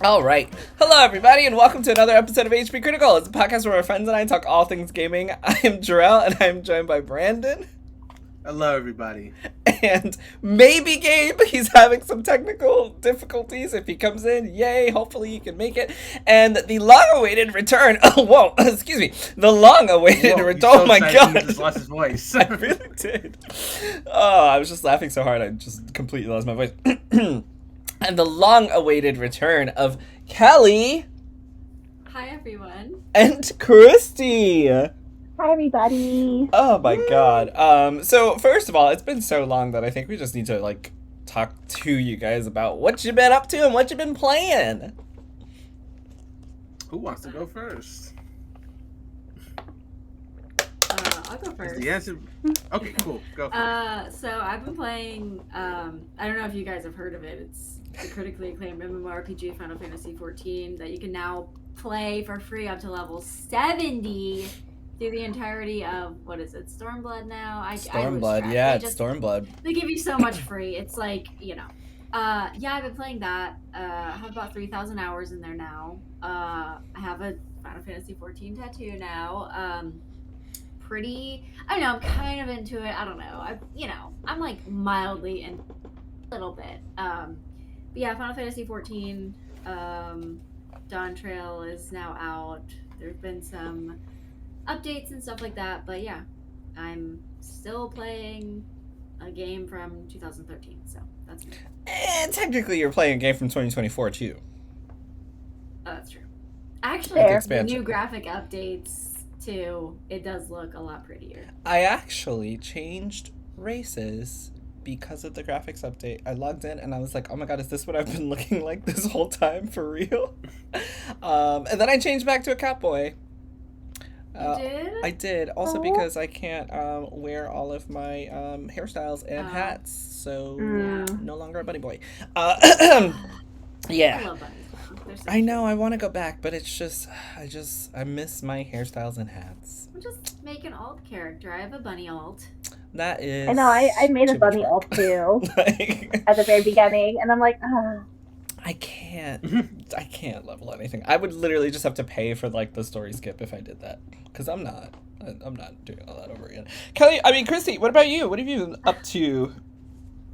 All right. Hello, everybody, and welcome to another episode of HP Critical. It's a podcast where my friends and I talk all things gaming. I am Jarrell, and I'm joined by Brandon. Hello, everybody. And maybe Gabe. He's having some technical difficulties. If he comes in, yay. Hopefully he can make it. And the long-awaited return. Oh, whoa. Excuse me. The long-awaited return. Oh, my God. He just lost his voice. I really did. Oh, I was just laughing so hard I just completely lost my voice. And the long-awaited return of Kelly. Hi, everyone. And Christy. Hi, everybody. Oh my God. So first of all, it's been so long that I think we just need to talk to you guys about what you've been up to and what you've been playing. Who wants to go first? I'll go first. Is the answer? Okay, cool. Go. So I've been playing. I don't know if you guys have heard of it. It's the critically acclaimed MMORPG Final Fantasy XIV that you can now play for free up to level 70 through the entirety of, what is it, Stormblood now? Stormblood, yeah, it's Stormblood. They give you so much free. It's like, yeah, I've been playing that. I have about 3,000 hours in there now. I have a Final Fantasy XIV tattoo now. I don't know, I'm kind of into it. I don't know. I'm like mildly in a little bit. But yeah, Final Fantasy XIV, Dawn Trail is now out. There's been some updates and stuff like that, but yeah, I'm still playing a game from 2013, so that's me. And technically you're playing a game from 2024 too. Oh, that's true. Actually, the new graphic updates too, it does look a lot prettier. I actually changed races because of the graphics update. I logged in and I was like, oh my God, is this what I've been looking like this whole time for real? And then I changed back to a catboy. You did? I did. Also because I can't wear all of my hairstyles and hats, so no longer a bunny boy. Yeah. I love bunnies. I know, I want to go back, but it's just, I miss my hairstyles and hats. We'll just make an alt character. I have a bunny alt. That is... I know, I made a bunny alt too at the very beginning, and I'm like, I can't level anything. I would literally just have to pay for the story skip if I did that, because I'm not doing all that over again. Christy, what about you? What have you been up to?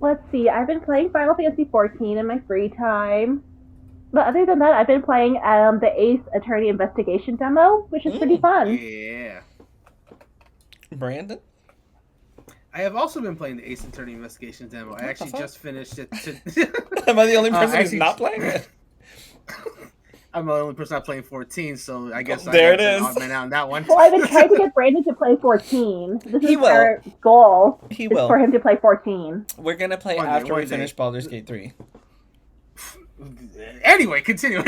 Let's see, I've been playing Final Fantasy XIV in my free time. But other than that, I've been playing the Ace Attorney Investigation demo, which is pretty fun. Yeah. Brandon? I have also been playing the Ace Attorney Investigation demo. I actually just finished it. Am I the only person who's not playing it? I'm the only person not playing 14, so I guess there it is. Odd man out on that one. Well, I've been trying to get Brandon to play 14. This is our goal. He will. For him to play 14. We're going to play after we finish Baldur's Gate 3. Anyway, continuing.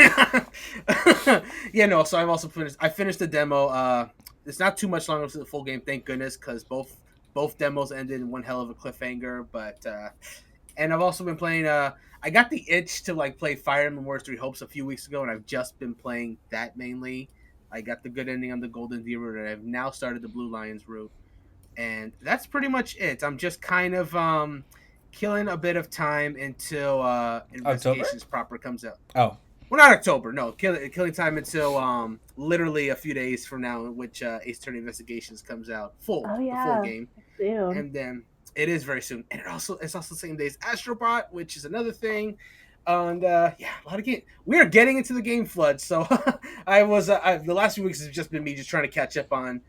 Yeah, no. So I've also finished. I finished the demo. It's not too much longer to the full game, thank goodness, because both demos ended in one hell of a cliffhanger. But and I've also been playing. I got the itch to play Fire Emblem Warriors 3 Hopes a few weeks ago, and I've just been playing that mainly. I got the good ending on the Golden Deer route, and I've now started the Blue Lions route, and that's pretty much it. I'm just kind of killing a bit of time until Investigations proper comes out. Oh. Well, not October. No, killing time until literally a few days from now, in which Ace Attorney Investigations comes out the full game. Soon. And then it is very soon. And it's also the same day as Astrobot, which is another thing. And a lot of game. We are getting into the game flood. So the last few weeks has just been me just trying to catch up on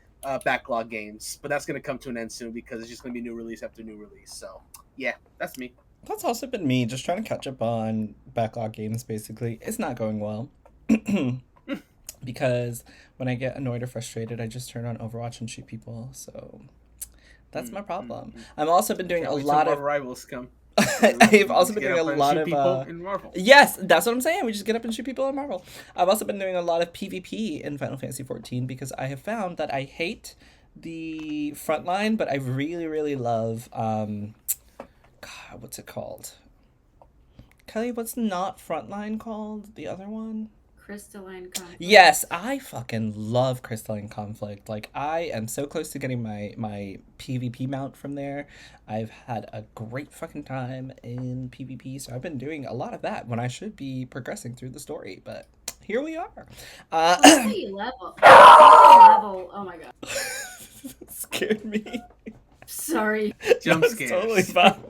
backlog games, but that's going to come to an end soon because it's just going to be new release after new release. So yeah, that's me. That's also been me, just trying to catch up on backlog games, basically. It's not going well. Because when I get annoyed or frustrated, I just turn on Overwatch and shoot people. So that's my problem. I've also been doing a lot of... rivals come. I've also been doing a lot of... people in Marvel. Yes, that's what I'm saying. We just get up and shoot people in Marvel. I've also been doing a lot of PvP in Final Fantasy XIV because I have found that I hate the frontline, but I really, really love... God, what's it called? Kelly, what's not frontline called? The other one? Crystalline conflict. Yes, I fucking love Crystalline Conflict. Like, I am so close to getting my PvP mount from there. I've had a great fucking time in PvP, so I've been doing a lot of that when I should be progressing through the story, but here we are. Well, that's how you level. Oh my god. Scared me. Sorry. Jump That's scares. totally fine.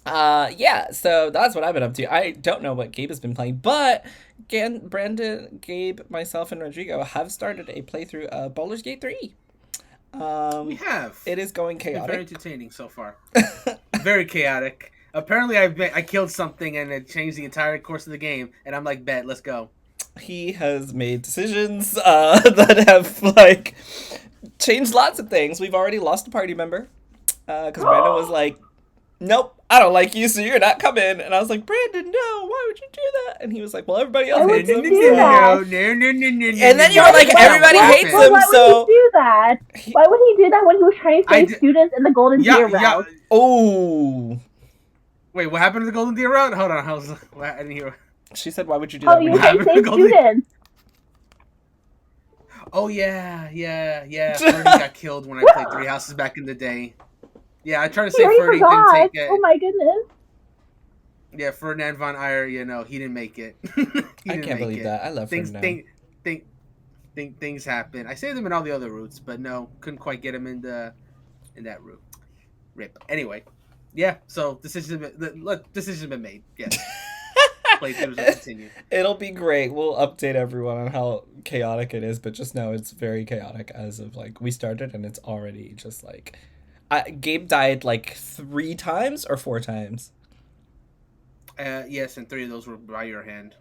Yeah, so that's what I've been up to. I don't know what Gabe has been playing, but Brandon, Gabe, myself, and Rodrigo have started a playthrough of Baldur's Gate 3. We have. It is going It's been very chaotic. entertaining so far. Very chaotic. Apparently, I killed something and it changed the entire course of the game. And I'm like, bet, let's go. He has made decisions that have, like, changed lots of things. We've already lost a party member because Brandon was like, nope, I don't like you, so you're not coming. And I was like, Brandon, no, why would you do that? And he was like, well, everybody else Why would hates you him. do So. that? And then you were like, everybody hates Well, him, why so- would he do that? Why would he do that when he was trying to I save d- students in the Golden Deer route? Oh. Wait, what happened to the Golden Deer route? Hold on, I didn't hear. She said, why would you do Oh, that? you when were trying to save Golden- students. Oh yeah. Ferdy got killed when I played Three Houses back in the day. Yeah, I tried to He say already Ferdy forgot. didn't take it. Oh my goodness. Yeah, Ferdinand von Ayer, he didn't make it. I can't believe that. I love Things Ferdinand. things happen. I saved him in all the other routes, but no, couldn't quite get him in that route. Rip. Anyway, yeah. So decisions have been made. Yes. Playthroughs will continue. It'll be great. We'll update everyone on how chaotic it is, but just know it's very chaotic as of, like, we started and it's already just, like... Gabe died, like, 3 times or 4 times? Yes, and 3 of those were by your hand.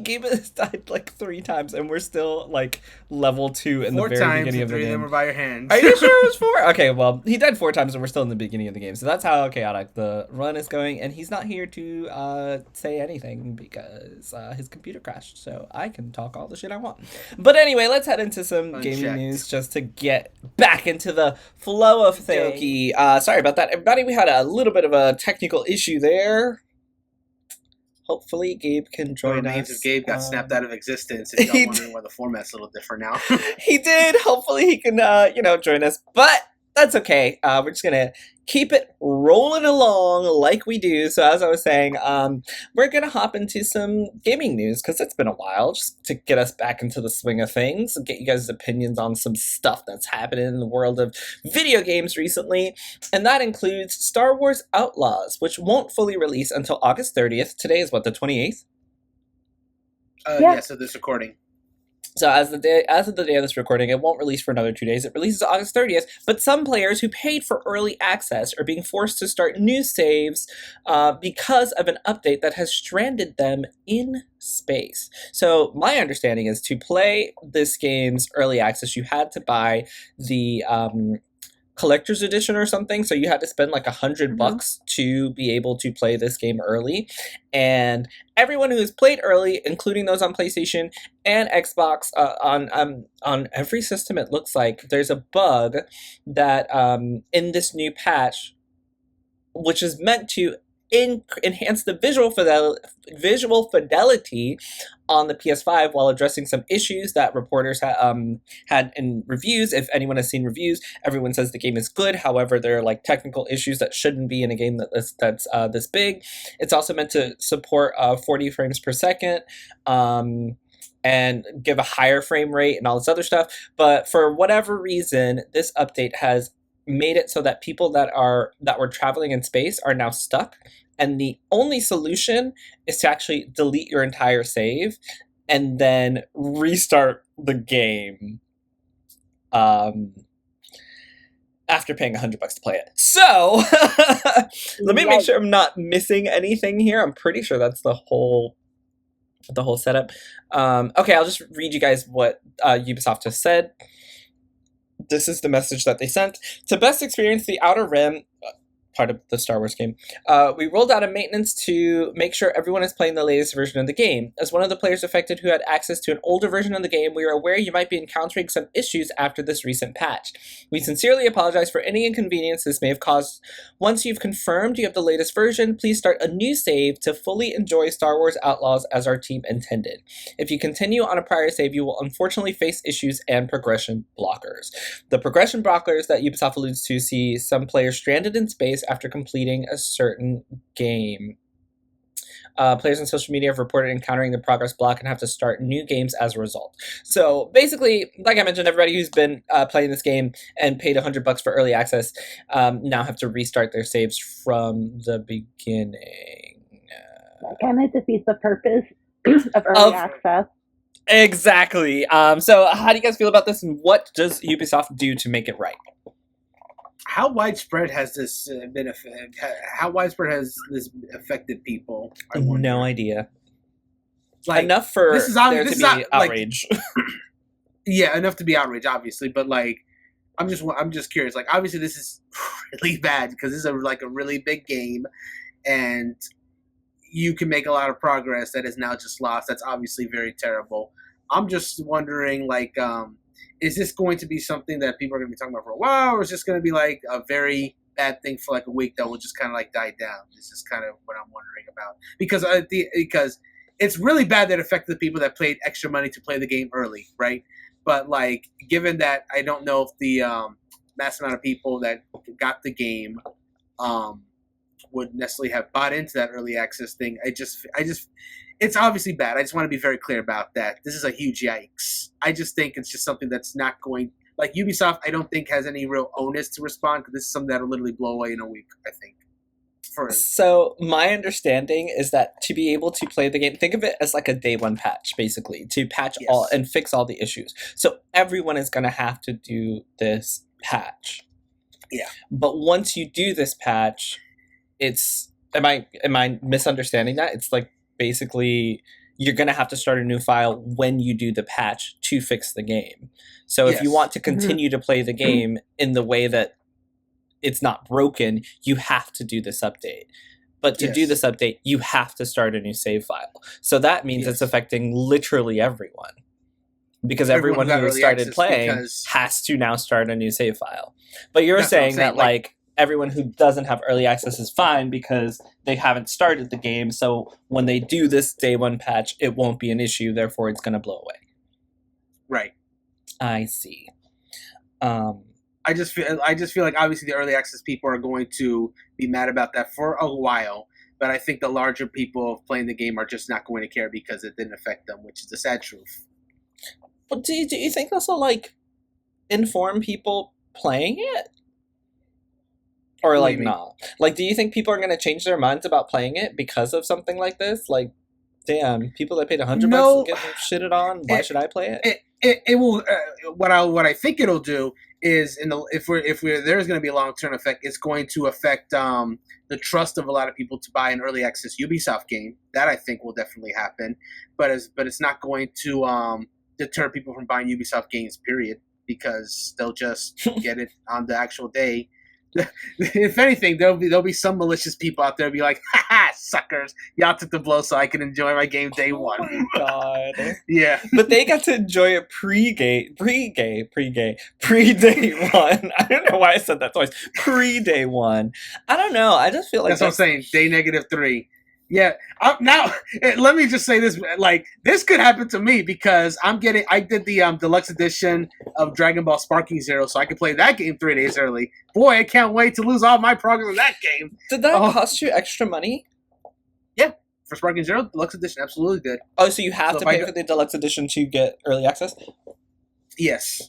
Gabe has died, like, 3 times, and we're still, like, level 2 in 4 the very times, beginning of and the 3 of them game. were by your hand. Are you sure it was 4? Okay, well, he died 4 times, and we're still in the beginning of the game. So that's how chaotic the run is going, and he's not here to say anything because his computer crashed, so I can talk all the shit I want. But anyway, let's head into some gaming news just to get back into the flow of things. Sorry about that, everybody. We had a little bit of a technical issue there. Hopefully, Gabe can join The us. remains of Gabe got snapped out of existence, and He you're wondering why the format's a little different now. He did. Hopefully he can, join us. But that's okay. We're just going to keep it rolling along like we do. So as I was saying, we're going to hop into some gaming news because it's been a while just to get us back into the swing of things and get you guys' opinions on some stuff that's happening in the world of video games recently. And that includes Star Wars Outlaws, which won't fully release until August 30th. Today is what, the 28th? Yeah, so this recording. So as of the day of this recording, it won't release for another 2 days. It releases August 30th, but some players who paid for early access are being forced to start new saves because of an update that has stranded them in space. So my understanding is to play this game's early access, you had to buy the collector's edition or something, so you had to spend like $100 to be able to play this game early. And everyone who has played early, including those on PlayStation and Xbox, on every system, it looks like there's a bug that in this new patch, which is meant to enhance the visual fidelity on the PS5 while addressing some issues that reporters had in reviews. If anyone has seen reviews, everyone says the game is good. However, there are like technical issues that shouldn't be in a game that's this big. It's also meant to support 40 frames per second. And give a higher frame rate and all this other stuff. But for whatever reason, this update has made it so that people that were traveling in space are now stuck, and the only solution is to actually delete your entire save and then restart the game after paying $100 to play it. So let me make sure I'm not missing anything here. I'm pretty sure that's the whole setup. Okay, I'll just read you guys what Ubisoft just said. This is the message that they sent. To best experience the Outer Rim, part of the Star Wars game. We rolled out a maintenance to make sure everyone is playing the latest version of the game. As one of the players affected who had access to an older version of the game, we are aware you might be encountering some issues after this recent patch. We sincerely apologize for any inconvenience this may have caused. Once you've confirmed you have the latest version, please start a new save to fully enjoy Star Wars Outlaws as our team intended. If you continue on a prior save, you will unfortunately face issues and progression blockers. The progression blockers that Ubisoft alludes to see some players stranded in space after completing a certain game. Players on social media have reported encountering the progress block and have to start new games as a result. So basically, like I mentioned, everybody who's been playing this game and paid $100 for early access now have to restart their saves from the beginning. That kind of defeats the purpose of early access. Exactly. So how do you guys feel about this, and what does Ubisoft do to make it right? How widespread has this been? How widespread has this affected people? No idea. Like, enough for this is there to be outrage. Like, yeah, enough to be outrage, obviously. But like, I'm just curious. Like, obviously, this is really bad because this is a really big game, and you can make a lot of progress that is now just lost. That's obviously very terrible. I'm just wondering, like, is this going to be something that people are going to be talking about for a while, or is this going to be like a very bad thing for like a week that will just kind of like die down? This is kind of what I'm wondering about, because it's really bad that it affected the people that paid extra money to play the game early, right? But like, given that I don't know if the mass amount of people that got the game would necessarily have bought into that early access thing, I just it's obviously bad. I just want to be very clear about that. This is a huge yikes. I just think it's just something that's not going, like Ubisoft, I don't think has any real onus to respond, because this is something that'll literally blow away in a week, I think. So my understanding is that to be able to play the game, think of it as like a day one patch, basically, to patch all and fix all the issues. So everyone is going to have to do this patch. Yeah. But once you do this patch, it's, am I misunderstanding that? It's like, basically, you're going to have to start a new file when you do the patch to fix the game. So if you want to continue to play the game in the way that it's not broken, you have to do this update. But to do this update, you have to start a new save file. So that means it's affecting literally everyone. Because everyone who started playing has to now start a new save file. But you're saying that, like, everyone who doesn't have early access is fine because they haven't started the game. So when they do this day one patch, it won't be an issue. Therefore, it's going to blow away. Right. I see. I just feel like obviously the early access people are going to be mad about that for a while. But I think the larger people playing the game are just not going to care because it didn't affect them, which is the sad truth. But do you think this will, like, inform people playing it? Or, like, not? Like, do you think people are going to change their minds about playing it because of something like this? Like, damn, people that paid $100 getting shitted on, why should I play it? It will. What I think it'll do is, if there's going to be a long-term effect, it's going to affect the trust of a lot of people to buy an early access Ubisoft game. That I think will definitely happen, but it's not going to deter people from buying Ubisoft games. Period, because they'll just get it on the actual day. If anything, there'll be some malicious people out there be like, "Ha ha, suckers! Y'all took the blow so I can enjoy my game day one." Oh my god! Yeah, but they got to enjoy it pre-day one. I don't know why I said that twice. Pre-day one. I don't know. I just feel like that's what I'm saying. Day -3. Yeah. Now, let me just say this: like, this could happen to me because I did the deluxe edition of Dragon Ball Sparking Zero, so I could play that game 3 days early. Boy, I can't wait to lose all my progress in that game. Did that cost you extra money? Yeah, for Sparking Zero, deluxe edition absolutely did. Oh, so you have to pay for the deluxe edition to get early access? Yes,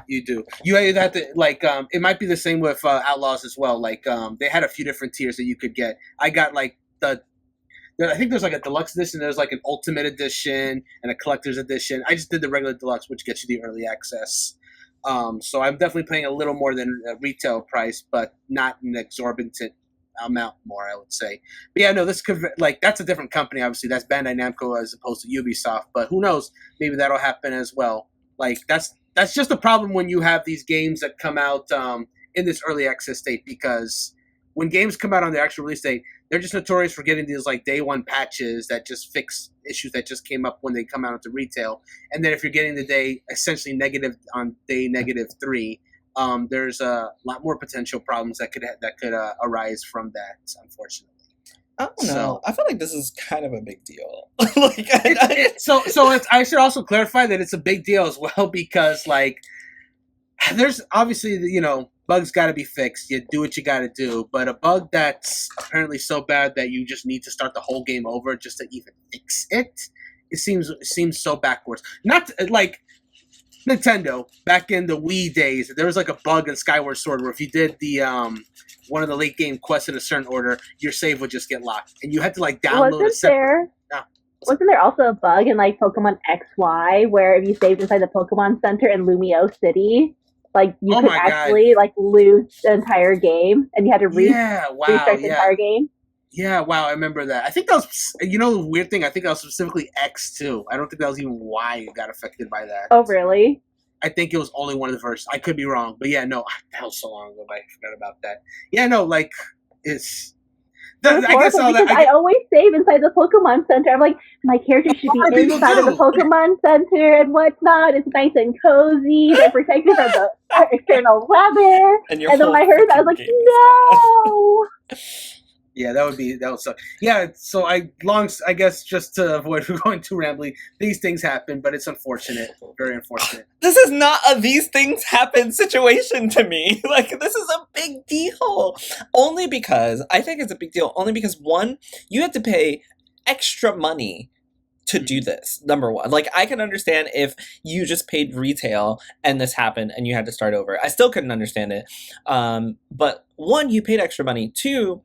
you do. You have to, like, it might be the same with Outlaws as well. Like, they had a few different tiers that you could get. I got like I think there's like a deluxe edition. There's like an ultimate edition and a collector's edition. I just did the regular deluxe, which gets you the early access. So I'm definitely paying a little more than retail price, but not an exorbitant amount more, I would say. But yeah, no, this could, like, that's a different company. Obviously, that's Bandai Namco as opposed to Ubisoft. But who knows? Maybe that'll happen as well. Like, that's just a problem when you have these games that come out in this early access state, because when games come out on their actual release date, they're just notorious for getting these like day one patches that just fix issues that just came up when they come out into retail. And then if you're getting the day essentially negative on day -3, there's a lot more potential problems that could arise from that, unfortunately. I don't know. So- I feel like this is kind of a big deal. I should also clarify that it's a big deal as well because like there's obviously bugs got to be fixed. You do what you got to do, but a bug that's apparently so bad that you just need to start the whole game over just to even fix it. It seems so backwards. Not like Nintendo back in the Wii days. There was like a bug in Skyward Sword where if you did the one of the late game quests in a certain order, your save would just get locked, and you had to like download a separate. Wasn't there also a bug in like Pokemon XY where if you saved inside the Pokemon Center in Lumio City, like you could actually like lose the entire game and you had to restart the entire game? Yeah, wow, I remember that. I think that was, the weird thing, I think that was specifically X too. I don't think that was even Y got affected by that. Oh, really? I think it was only one of the versions. I could be wrong, but yeah, no, that was so long ago, I forgot about that. Yeah, no, like, it's... I always save inside the Pokemon Center. I'm like, my character should be inside of the Pokemon Center and whatnot. It's nice and cozy. They're protected from the external weather. And then when I heard that, I was like, no! Yeah, that would suck. Yeah, so I guess just to avoid going too rambly, these things happen, but it's unfortunate, very unfortunate. This is not a these things happen situation to me. Like, this is a big deal. I think it's a big deal only because, one, you have to pay extra money to do this, number one. Like, I can understand if you just paid retail and this happened and you had to start over. I still couldn't understand it. But one, you paid extra money. Two,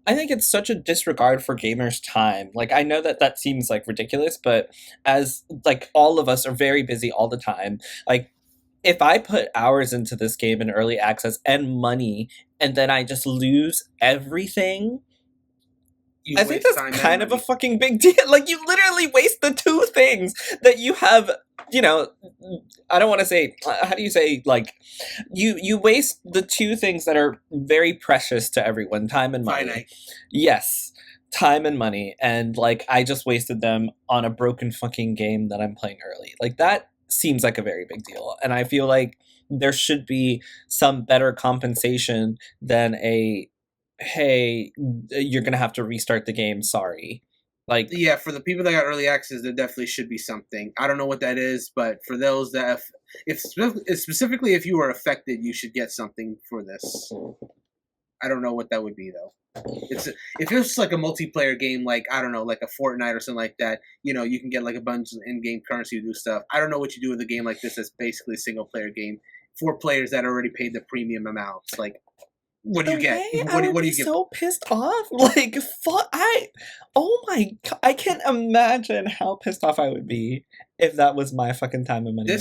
I think it's such a disregard for gamers' time. Like, I know that seems like ridiculous, but as like all of us are very busy all the time, like if I put hours into this game in early access and money and then I just lose everything, I think that's kind of a fucking big deal. Like, you literally waste the two things that you have, I don't want to say, how do you say, like, you waste the two things that are very precious to everyone, time and money. Finite. Yes, time and money. And, like, I just wasted them on a broken fucking game that I'm playing early. Like, that seems like a very big deal. And I feel like there should be some better compensation than hey, you're gonna have to restart the game, sorry. Like, yeah, for the people that got early access, there definitely should be something. I don't know what that is, but for those that specifically if you were affected, you should get something for this. I don't know what that would be though. If it was like a multiplayer game, like, I don't know, like a Fortnite or something like that, you can get like a bunch of in-game currency to do stuff. I don't know what you do with a game like this that's basically a single player game for players that already paid the premium amounts. Like, what do you get? What do you get? So pissed off. Like, fuck. Oh my God. I can't imagine how pissed off I would be if that was my fucking time and money.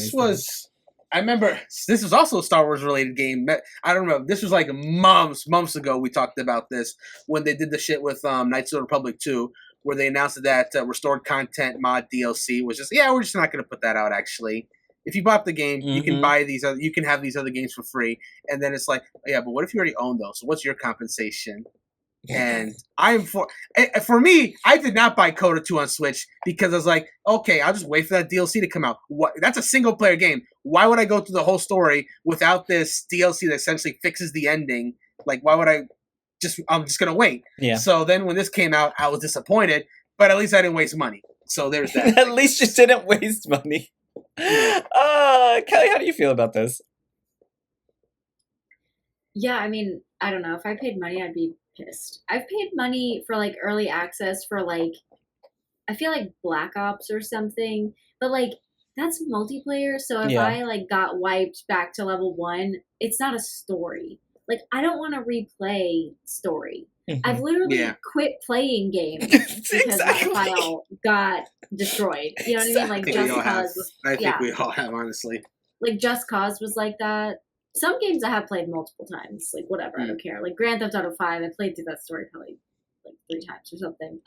I remember this was also a Star Wars related game. I don't remember. This was like months ago. We talked about this when they did the shit with Knights of the Republic 2, where they announced that restored content mod DLC was just, we're just not going to put that out. Actually, if you bought the game, you can buy you can have these other games for free. And then it's like, but what if you already own those? So what's your compensation? And for me, I did not buy Coda 2 on Switch because I was like, okay, I'll just wait for that DLC to come out. That's a single player game. Why would I go through the whole story without this DLC that essentially fixes the ending? Like, why would I'm just going to wait. Yeah. So then when this came out, I was disappointed, but at least I didn't waste money. So there's that. At least you didn't waste money. Kelly, how do you feel about this? Yeah, I mean, I don't know. If I paid money, I'd be pissed. I've paid money for like early access for like, I feel like Black Ops or something, but like that's multiplayer. So if I like got wiped back to level 1, it's not a story. Like, I don't want to replay story. I've literally quit playing games because my file got destroyed. You know what I mean? Like, Just Cause. I think we all have, honestly. Like, Just Cause was like that. Some games I have played multiple times. Like, whatever, I don't care. Like, Grand Theft Auto 5, I played through that story probably like 3 times or something.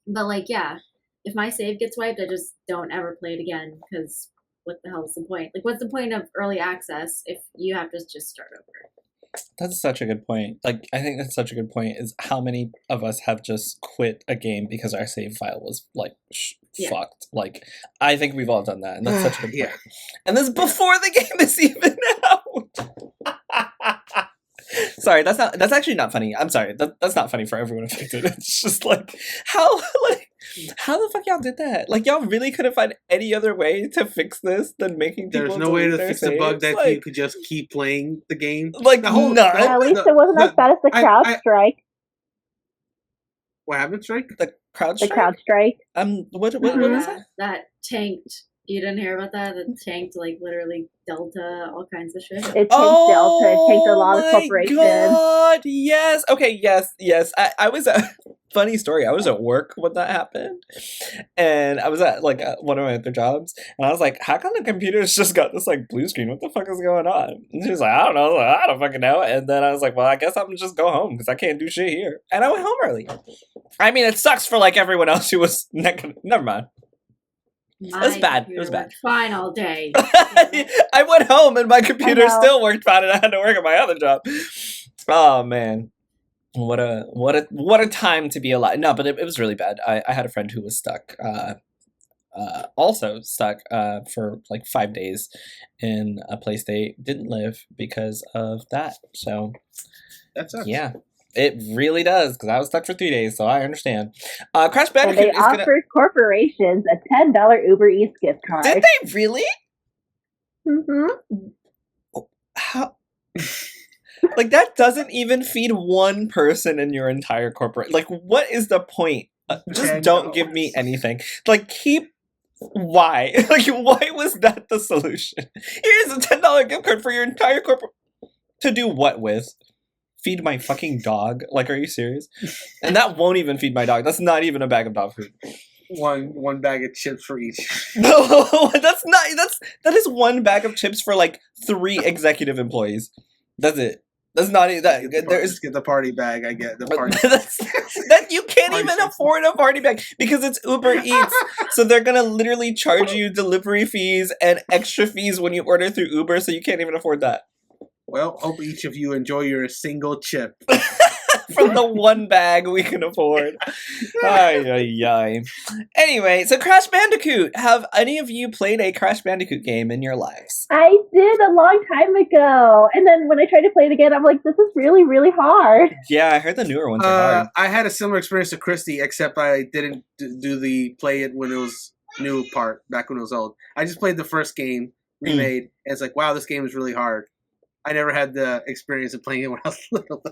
But like, yeah, if my save gets wiped, I just don't ever play it again because what the hell is the point? Like, what's the point of early access if you have to just start over? That's such a good point. Like, I think that's such a good point. Is how many of us have just quit a game because our save file was like fucked. Like, I think we've all done that, and that's such a good point. And this is before the game is even out. Sorry, that's actually not funny. I'm sorry. That's not funny for everyone affected. It's just like how the fuck y'all did that? Like, y'all really couldn't find any other way to fix this than making people. There's no way to fix the bug that like, you could just keep playing the game. Like, none. At least it wasn't as bad as the CrowdStrike. What happened, Strike? The CrowdStrike. The CrowdStrike. What was that? That tanked. You didn't hear about that? That tanked, like, literally Delta, all kinds of shit. It tanked Delta. It tanked a lot of corporations. Oh my god, yes. Okay, yes. I was funny story. I was at work when that happened, and I was at like one of my other jobs, and I was like, "How come the computer's just got this like blue screen? What the fuck is going on?" And she was like, "I don't know. I don't fucking know." And then I was like, "Well, I guess I'm gonna just go home because I can't do shit here." And I went home early. I mean, it sucks for like everyone else who was never mind. It was bad. It was bad. Fine all day. I went home and my computer still worked fine, and I had to work at my other job. Oh man, what a time to be alive. No, but it was really bad. I had a friend who was stuck, also stuck for like 5 days in a place they didn't live because of that. So that sucks. Yeah. It really does, because I was stuck for 3 days, so I understand. Crash Bandicoot and they offered corporations a $10 Uber Eats gift card. Did they really? Mm-hmm. How? Like, that doesn't even feed one person in your entire corporate. Like, what is the point? Just don't give me anything. Like, keep... Why? Like, why was that the solution? Here's a $10 gift card for your entire corporate... To do what with? Feed my fucking dog? Like, are you serious? And that won't even feed my dog. That's not even a bag of dog food. One bag of chips for each. No, that is one bag of chips for like 3 executive employees. That's it. That's not that. There's get the party bag. I get the party. That you can't even afford a party bag because it's Uber Eats. So they're gonna literally charge you delivery fees and extra fees when you order through Uber. So you can't even afford that. Well, hope each of you enjoy your single chip. From the one bag we can afford. Ay. Anyway, so Crash Bandicoot. Have any of you played a Crash Bandicoot game in your lives? I did a long time ago. And then when I tried to play it again, I'm like, this is really, really hard. Yeah, I heard the newer ones are hard. I had a similar experience to Christy, except I didn't do the play it when it was new part, back when it was old. I just played the first game remade, and it's like, wow, this game is really hard. I never had the experience of playing it when I was little.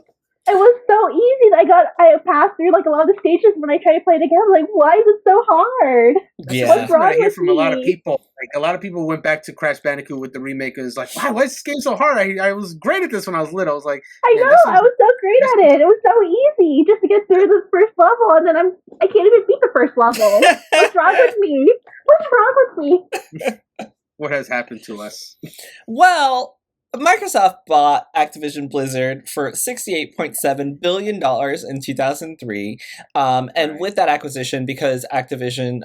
It was so easy. I passed through like a lot of the stages. When I tried to play it again, I'm like, why is it so hard? Yeah. What's wrong I hear with from me? a lot of people. Like, a lot of people went back to Crash Bandicoot with the remake and was like, wow, why is this game so hard? I was great at this when I was little. I was like, I know, I was so great at it. It was so easy just to get through the first level, and then I can't even beat the first level. What's wrong with me? What's wrong with me? What has happened to us? Well, Microsoft bought Activision Blizzard for $68.7 billion in 2003. And with that acquisition, because Activision,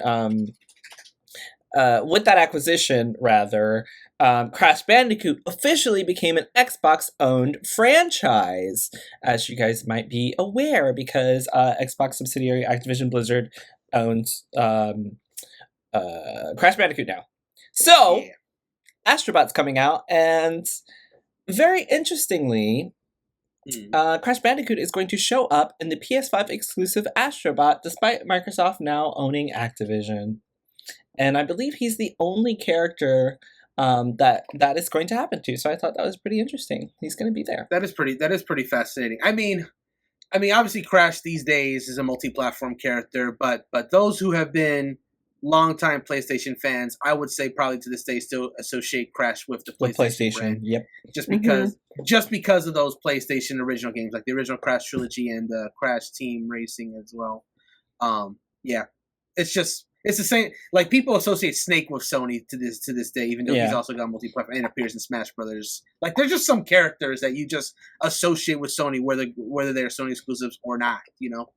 Crash Bandicoot officially became an Xbox-owned franchise, as you guys might be aware, because Xbox subsidiary Activision Blizzard owns Crash Bandicoot now. So... Yeah. Astrobot's coming out, and very interestingly, Crash Bandicoot is going to show up in the PS5 exclusive Astrobot, despite Microsoft now owning Activision. And I believe he's the only character that is going to happen to. So I thought that was pretty interesting. He's going to be there. That is pretty fascinating. I mean, obviously, Crash these days is a multi-platform character, but those who have been longtime PlayStation fans, I would say probably to this day still associate Crash with the PlayStation brand. Yep. Just because of those PlayStation original games, like the original Crash trilogy and the Crash Team Racing as well. Yeah, it's the same. Like, people associate Snake with Sony to this day, even though he's also got multi-platform and appears in Smash Brothers. Like, there's just some characters that you just associate with Sony, whether they're Sony exclusives or not. You know.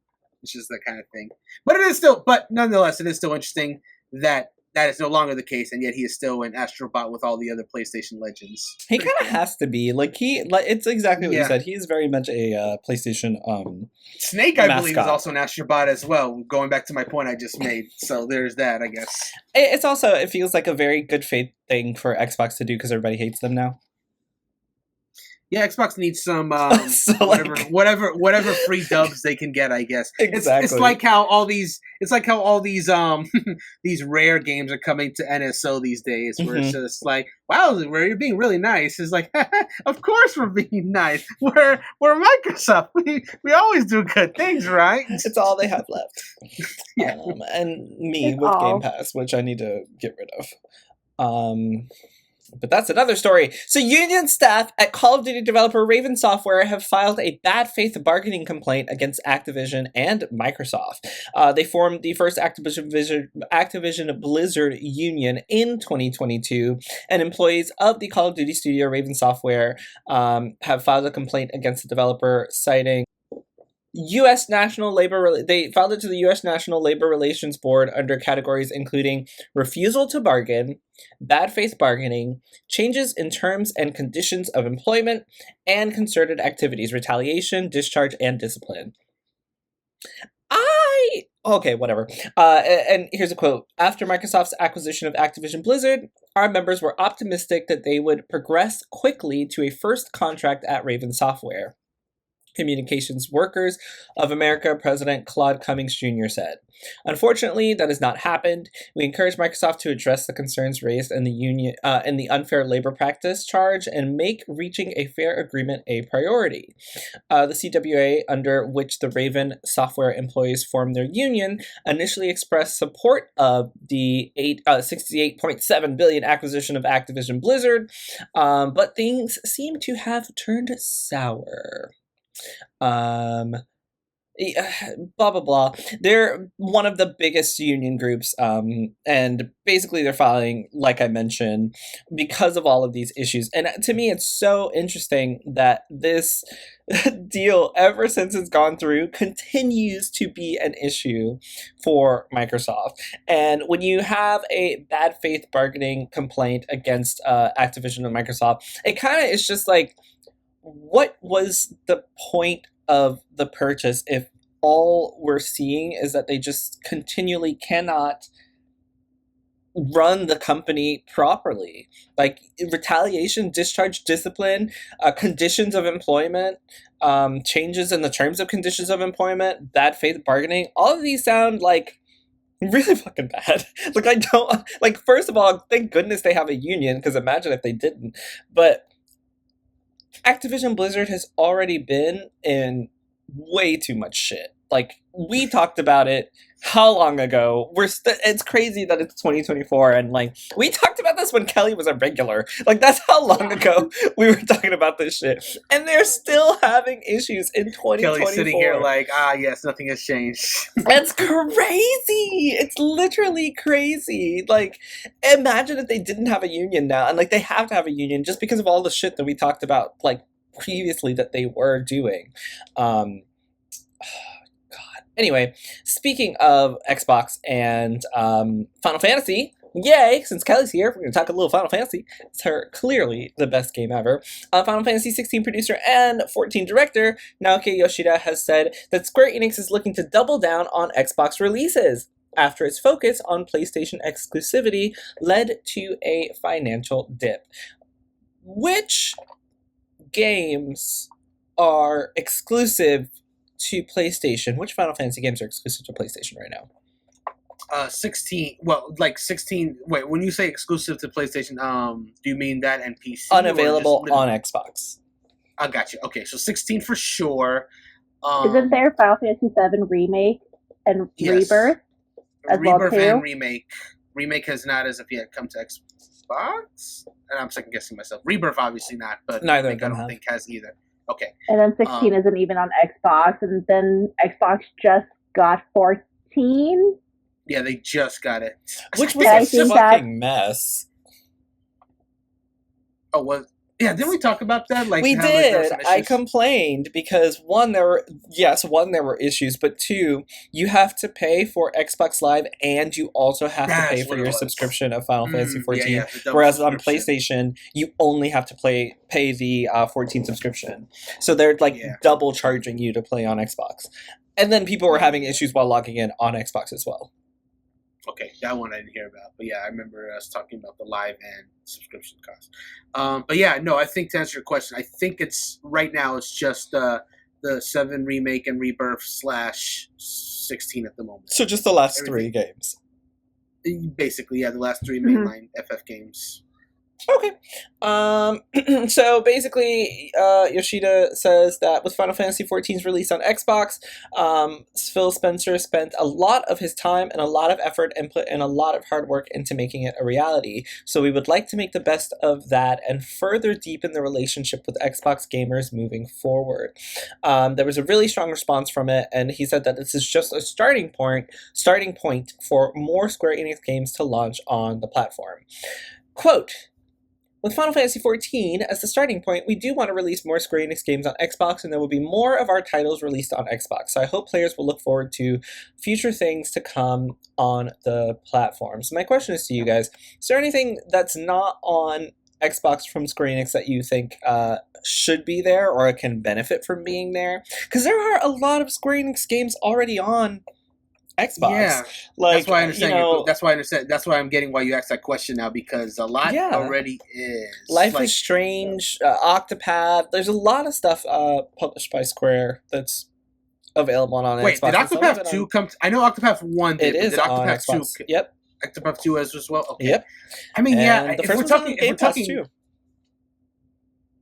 It's just that kind of thing. But nonetheless, it is still interesting that that is no longer the case, and yet he is still an Astrobot with all the other PlayStation legends. He kind of has to be it's exactly what you Yeah. said. He is very much a PlayStation Snake, I believe, is mascot. also an Astrobot as well. Going back to my point I just made, so there's that, I guess. It's also, it feels like a very good faith thing for Xbox to do because everybody hates them now. Yeah, Xbox needs some So, whatever free dubs they can get, I guess. Exactly. It's like how all these these rare games are coming to NSO these days, where it's just like, wow, you're being really nice. It's like, of course we're being nice. We're Microsoft. We always do good things, right? It's all they have left. Yeah. And me It's with all. Game Pass, which I need to get rid of. But that's another story. So union staff at Call of Duty developer Raven Software have filed a bad faith bargaining complaint against Activision and Microsoft. They formed the first Activision Blizzard union in 2022, and employees of the Call of Duty studio Raven Software have filed a complaint against the developer, citing U.S. National Labor. They filed it to the U.S. National Labor Relations Board under categories including refusal to bargain, bad faith bargaining, changes in terms and conditions of employment, and concerted activities, retaliation, discharge, and discipline. Okay, whatever. And here's a quote. After Microsoft's acquisition of Activision Blizzard, our members were optimistic that they would progress quickly to a first contract at Raven Software. Communications Workers of America President Claude Cummings Jr. said. Unfortunately, that has not happened. We encourage Microsoft to address the concerns raised in the unfair labor practice charge and make reaching a fair agreement a priority. The CWA, under which the Raven Software employees formed their union, initially expressed support of the $68.7 billion acquisition of Activision Blizzard, but things seem to have turned sour. Blah blah blah. They're one of the biggest union groups, and basically they're filing, like I mentioned, because of all of these issues. And to me, it's so interesting that this deal, ever since it's gone through, continues to be an issue for Microsoft. And when you have a bad faith bargaining complaint against Activision and Microsoft, it kind of is just like, what was the point of the purchase if all we're seeing is that they just continually cannot run the company properly? Like retaliation, discharge, discipline, conditions of employment, changes in the terms of conditions of employment, bad faith bargaining, all of these sound like really fucking bad. Like, I don't, like, first of all, thank goodness they have a union, because imagine if they didn't. But Activision Blizzard has already been in way too much shit. Like, we talked about it how long ago? It's crazy that it's 2024, and like, we talked about this when Kelly was a regular. Like, that's how long ago we were talking about this shit. And they're still having issues in 2024. Kelly's sitting here like, yes, nothing has changed. That's crazy. It's literally crazy. Like, imagine if they didn't have a union now, and like, they have to have a union just because of all the shit that we talked about, like, previously that they were doing. Anyway, speaking of Xbox and Final Fantasy, yay, since Kelly's here, we're going to talk a little Final Fantasy. It's clearly the best game ever. Final Fantasy 16 producer and 14 director Naoki Yoshida has said that Square Enix is looking to double down on Xbox releases after its focus on PlayStation exclusivity led to a financial dip. Which games are exclusive to PlayStation? Which Final Fantasy games are exclusive to PlayStation right now? 16. Well, like 16. Wait, when you say exclusive to PlayStation, do you mean that and PC? Unavailable on Xbox. I got you. Okay, so 16 for sure. Isn't there Final Fantasy VII Remake and yes. Rebirth as Rebirth well too? and Remake. Remake has not as of yet come to Xbox. And I'm second guessing myself. Rebirth obviously not, but Neither Remake of them I don't think has either. Okay. And then 16 isn't even on Xbox, and then Xbox just got 14. Yeah, they just got it. Which was I a think fucking mess. Oh, was Yeah, didn't we talk about that? Like we how, did. there were some I issues? complained because one, there were issues, but two, you have to pay for Xbox Live and you also have to pay That's for what it your was. subscription of Final Fantasy 14. Yeah, the double Whereas on subscription. PlayStation, you only have to pay the 14 subscription. So they're like double charging you to play on Xbox. And then people were having issues while logging in on Xbox as well. Okay, that one I didn't hear about. But yeah, I remember us talking about the live and subscription cost. But yeah, no, I think to answer your question, I think it's right now it's just the 7 remake and rebirth /16 at the moment. So just the last 3 games. Basically, yeah, the last 3 mainline FF games. Okay. So basically, Yoshida says that with Final Fantasy XIV's release on Xbox, Phil Spencer spent a lot of his time and a lot of effort and put in a lot of hard work into making it a reality. So we would like to make the best of that and further deepen the relationship with Xbox gamers moving forward. There was a really strong response from it, and he said that this is just a starting point for more Square Enix games to launch on the platform. Quote, with Final Fantasy XIV as the starting point, we do want to release more Square Enix games on Xbox, and there will be more of our titles released on Xbox. So I hope players will look forward to future things to come on the platform. So my question is to you guys, is there anything that's not on Xbox from Square Enix that you think should be there or can benefit from being there? Because there are a lot of Square Enix games already on Xbox. Yeah, like, that's why I understand. That's why I understand. That's why I'm getting why you asked that question now, because a lot already is. Life is Strange, Octopath. There's a lot of stuff published by Square that's available on Xbox. Wait, did Octopath 2 come? I know Octopath 1 did. It is did on Octopath Xbox. 2? Yep. Octopath 2 as well. Okay. Yep. I mean, and the first one's on Game Pass too.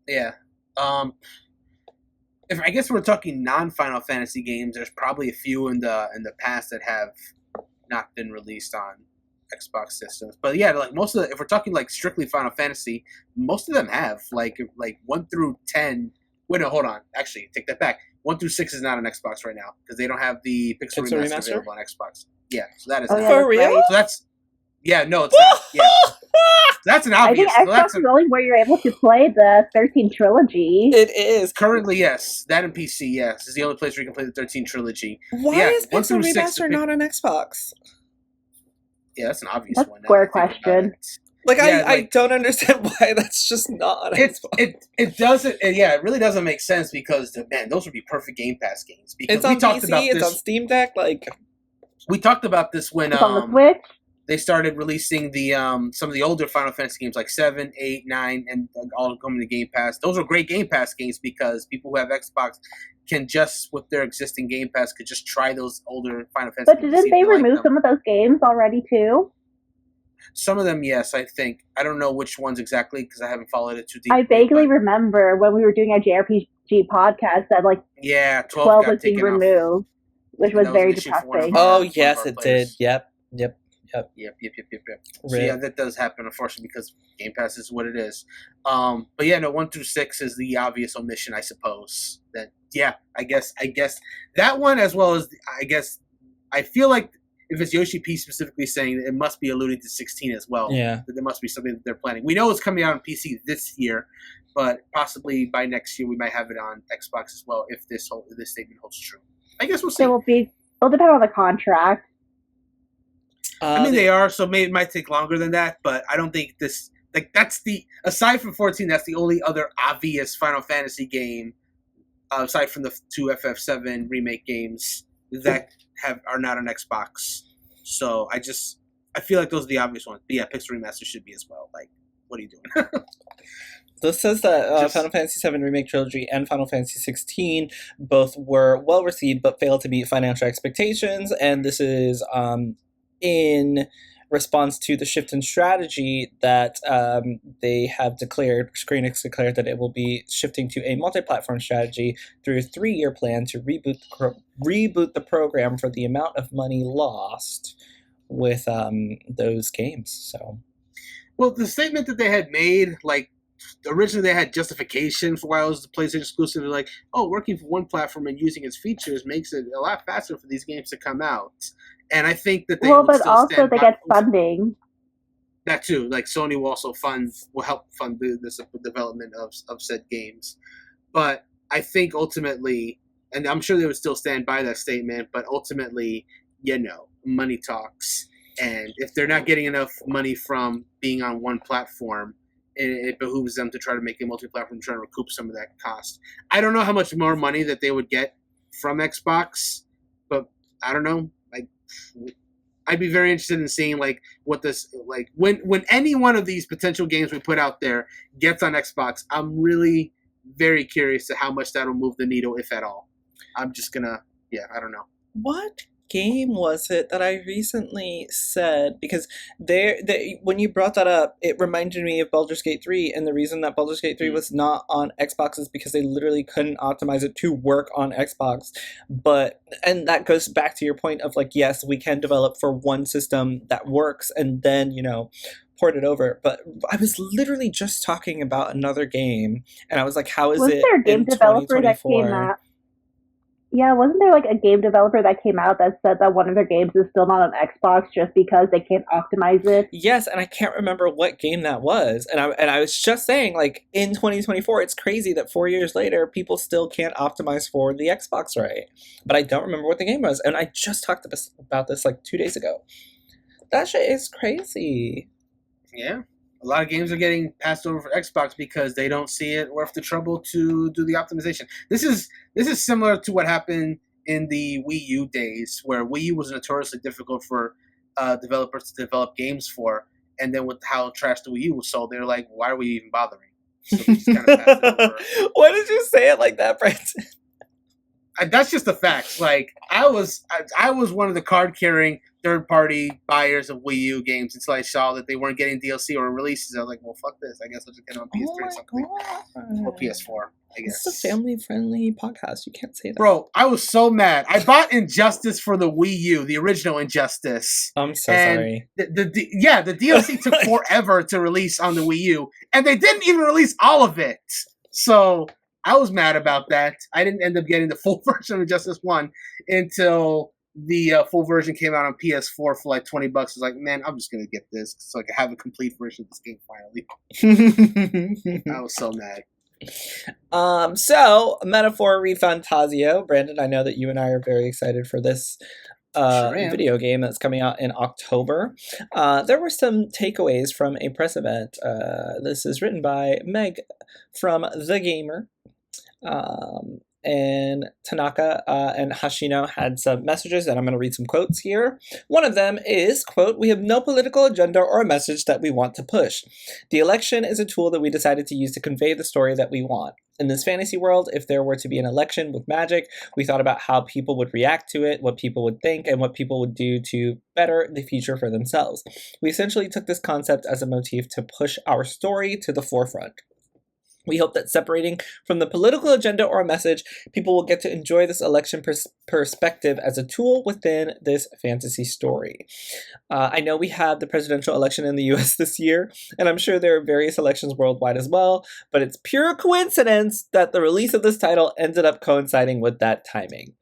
Yeah. If I guess we're talking non-Final Fantasy games, there's probably a few in the past that have not been released on Xbox systems. But yeah, like most of if we're talking like strictly Final Fantasy, most of them have like 1 through 10. Wait, no, hold on. Actually, take that back. 1 through 6 is not on Xbox right now because they don't have the Pixel Remaster available on Xbox. Yeah, so that is for real. Right. So that's no, it's not. Yeah. That's an obvious. I think Xbox is only where you're able to play the 13 trilogy. It is. Currently, yes. That and PC, yes. Is the only place where you can play the 13 trilogy. Why is Pixel Remaster not on Xbox? Yeah, that's an obvious that's one. Square question. Like, I don't understand why that's just not on Xbox. It doesn't. It really doesn't make sense because man, those would be perfect Game Pass games. Because it's on PC. It's on Steam Deck. Like, we talked about this when it's on the Switch. They started releasing the some of the older Final Fantasy games like 7, 8, 9, and all coming to Game Pass. Those are great Game Pass games because people who have Xbox can just, with their existing Game Pass, could just try those older Final Fantasy games. But didn't they remove some of those games already too? Some of them, yes, I think. I don't know which ones exactly because I haven't followed it too deep. I vaguely remember when we were doing our JRPG podcast that 12 was being removed, which was very depressing. Oh yes, it did. Yep. So yeah, that does happen, unfortunately, because Game Pass is what it is. But yeah, no, 1 through 6 is the obvious omission, I suppose. That I guess that one, as well as I feel like if it's Yoshi P specifically saying that, it must be alluding to 16 as well. Yeah, that there must be something that they're planning. We know it's coming out on PC this year, but possibly by next year we might have it on Xbox as well if this statement holds true. I guess we'll see. It'll depend on the contract. I mean, they are, so maybe it might take longer than that, but I don't think this, that's aside from 14, that's the only other obvious Final Fantasy game, aside from the 2 FF7 remake games, that are not on Xbox. So I feel like those are the obvious ones. But yeah, Pixel Remaster should be as well. Like, what are you doing? This says that Final Fantasy VII Remake Trilogy and Final Fantasy XVI both were well received but failed to meet financial expectations, and this is in response to the shift in strategy that they have declared. Square Enix declared that it will be shifting to a multi-platform strategy through a 3-year plan to reboot the program for the amount of money lost with those games. So, well, the statement that they had made, originally they had justification for why it was the PlayStation exclusive. They're like, working for one platform and using its features makes it a lot faster for these games to come out. And I think that they but also they get funding. That too, like Sony will also will help fund this development of said games. But I think ultimately, and I'm sure they would still stand by that statement, but ultimately, money talks. And if they're not getting enough money from being on one platform, it behooves them to try to make a multi-platform, try to recoup some of that cost. I don't know how much more money that they would get from Xbox, but I don't know. I'd be very interested in seeing what this when any one of these potential games we put out there gets on Xbox. I'm really very curious to how much that'll move the needle, if at all. I'm just gonna, I don't know. What game was it that I recently said? Because when you brought that up, it reminded me of Baldur's Gate 3, and the reason that Baldur's Gate 3 was not on Xbox is because they literally couldn't optimize it to work on Xbox. And that goes back to your point of yes, we can develop for one system that works and then, port it over. But I was literally just talking about another game, and I was like, how is it there a game in developer that came out? Yeah, wasn't there a game developer that came out that said that one of their games is still not on Xbox just because they can't optimize it? Yes, and I can't remember what game that was. And I was just saying, in 2024, it's crazy that 4 years later, people still can't optimize for the Xbox right. But I don't remember what the game was. And I just talked about this 2 days ago. That shit is crazy. Yeah. A lot of games are getting passed over for Xbox because they don't see it worth the trouble to do the optimization. This is similar to what happened in the Wii U days, where Wii U was notoriously difficult for developers to develop games for, and then with how trash the Wii U was sold, they're like, "Why are we even bothering?" So they just kind of passed it over. Why did you say it like that, Brenton? That's just the facts. I was one of the card-carrying third-party buyers of Wii U games until I saw that they weren't getting DLC or releases. I was like, well, fuck this. I guess I'll just get it on PS3 or something. God. Or PS4, I guess. It's a family-friendly podcast. You can't say that. Bro, I was so mad. I bought Injustice for the Wii U, the original Injustice. I'm so sorry. The DLC took forever to release on the Wii U, and they didn't even release all of it. So I was mad about that. I didn't end up getting the full version of Injustice 1 until the full version came out on PS4 for $20. I was like, man, I'm just going to get this so I can have a complete version of this game finally. I was so mad. So, Metaphor Refantasio. Brandon, I know that you and I are very excited for this video game that's coming out in October. There were some takeaways from a press event. This is written by Meg from The Gamer. And Tanaka and Hashino had some messages, and I'm going to read some quotes here. One of them is, quote, "We have no political agenda or a message that we want to push. The election is a tool that we decided to use to convey the story that we want. In this fantasy world, if there were to be an election with magic, we thought about how people would react to it, what people would think, and what people would do to better the future for themselves. We essentially took this concept as a motif to push our story to the forefront. We hope that separating from the political agenda or a message, people will get to enjoy this election perspective as a tool within this fantasy story. I know we had the presidential election in the US this year, and I'm sure there are various elections worldwide as well, but it's pure coincidence that the release of this title ended up coinciding with that timing."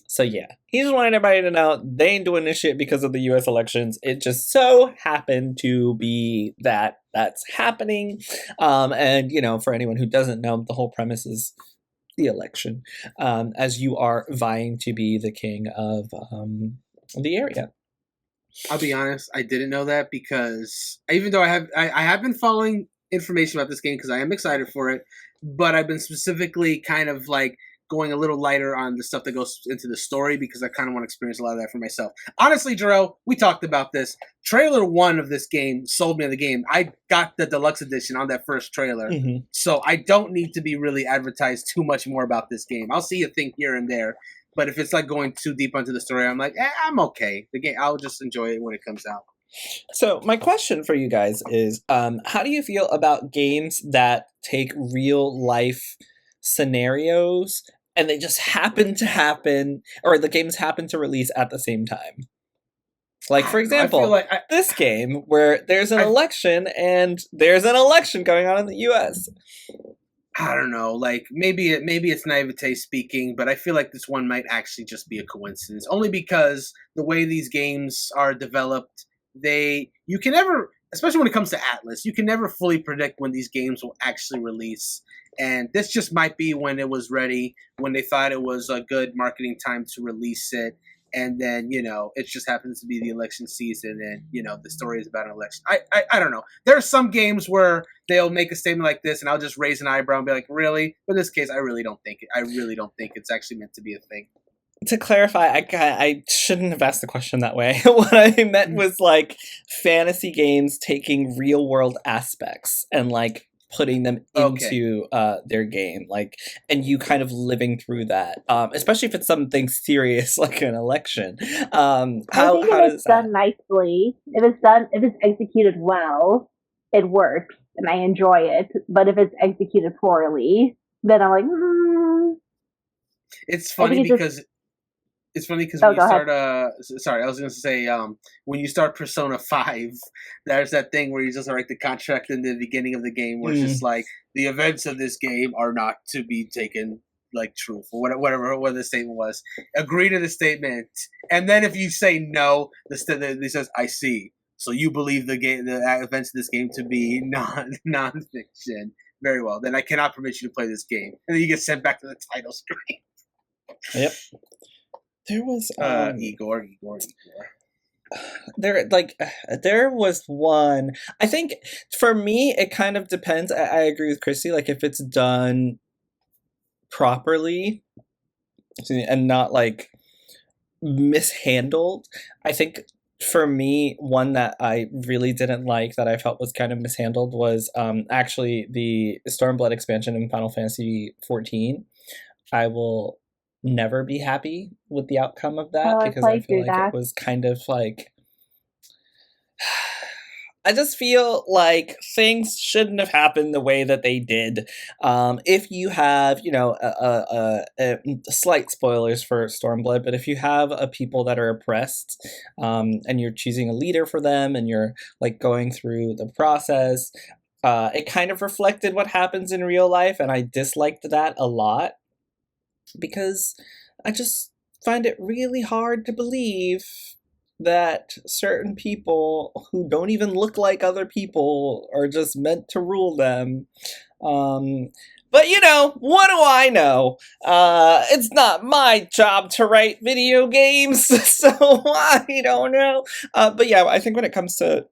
So yeah, he just wanted everybody to know they ain't doing this shit because of the US elections. It just so happened to be that that's happening. And, for anyone who doesn't know, the whole premise is the election, as you are vying to be the king of the area. I'll be honest, I didn't know that because even though I have been following information about this game because I am excited for it, but I've been specifically kind of going a little lighter on the stuff that goes into the story because I kind of want to experience a lot of that for myself. Honestly, Jarrell, we talked about this. Trailer 1 of this game sold me on the game. I got the deluxe edition on that first trailer. Mm-hmm. So I don't need to be really advertised too much more about this game. I'll see a thing here and there. But if it's going too deep into the story, I'm like, I'm okay. The game, I'll just enjoy it when it comes out. So my question for you guys is, how do you feel about games that take real life scenarios and they just happen to happen, or the games happen to release at the same time? For example, this game where there's an election and there's an election going on in the US. I don't know, maybe it's naivete speaking, but I feel like this one might actually just be a coincidence. Only because the way these games are developed, you can never, especially when it comes to Atlas, you can never fully predict when these games will actually release. And this just might be when it was ready, when they thought it was a good marketing time to release it. And then, it just happens to be the election season and, the story is about an election. I don't know. There are some games where they'll make a statement like this and I'll just raise an eyebrow and be like, really? But in this case, I really don't think it's actually meant to be a thing. To clarify, I shouldn't have asked the question that way. What I meant was like fantasy games taking real world aspects and like putting them into their game, like, and you kind of living through that, especially if it's something serious like an election. I think if it's done nicely, if it's executed well, it works and I enjoy it. But if it's executed poorly, then I'm like, It's funny because when you start sorry, I was going to say when you start Persona 5, there's that thing where you just write the contract in the beginning of the game where it's just like the events of this game are not to be taken like truth or whatever the statement was. Agree to the statement, and then if you say no, it says I see. So you believe the events of this game to be non-fiction. Very well. Then I cannot permit you to play this game, and then you get sent back to the title screen. Yep. There was Igor. There was one. I think for me it kind of depends. I agree with Chrissy. Like if it's done properly and not like mishandled. I think for me, one that I really didn't like that I felt was kind of mishandled was actually the Stormblood expansion in Final Fantasy 14. I will never be happy with the outcome of that because I feel like it was kind of like I just feel like things shouldn't have happened the way that they did. If you have, slight spoilers for Stormblood, but if you have a people that are oppressed, and you're choosing a leader for them and you're like going through the process, it kind of reflected what happens in real life, and I disliked that a lot. Because I just find it really hard to believe that certain people who don't even look like other people are just meant to rule them. But what do I know? It's not my job to write video games, so I don't know. But yeah, I think when it comes to,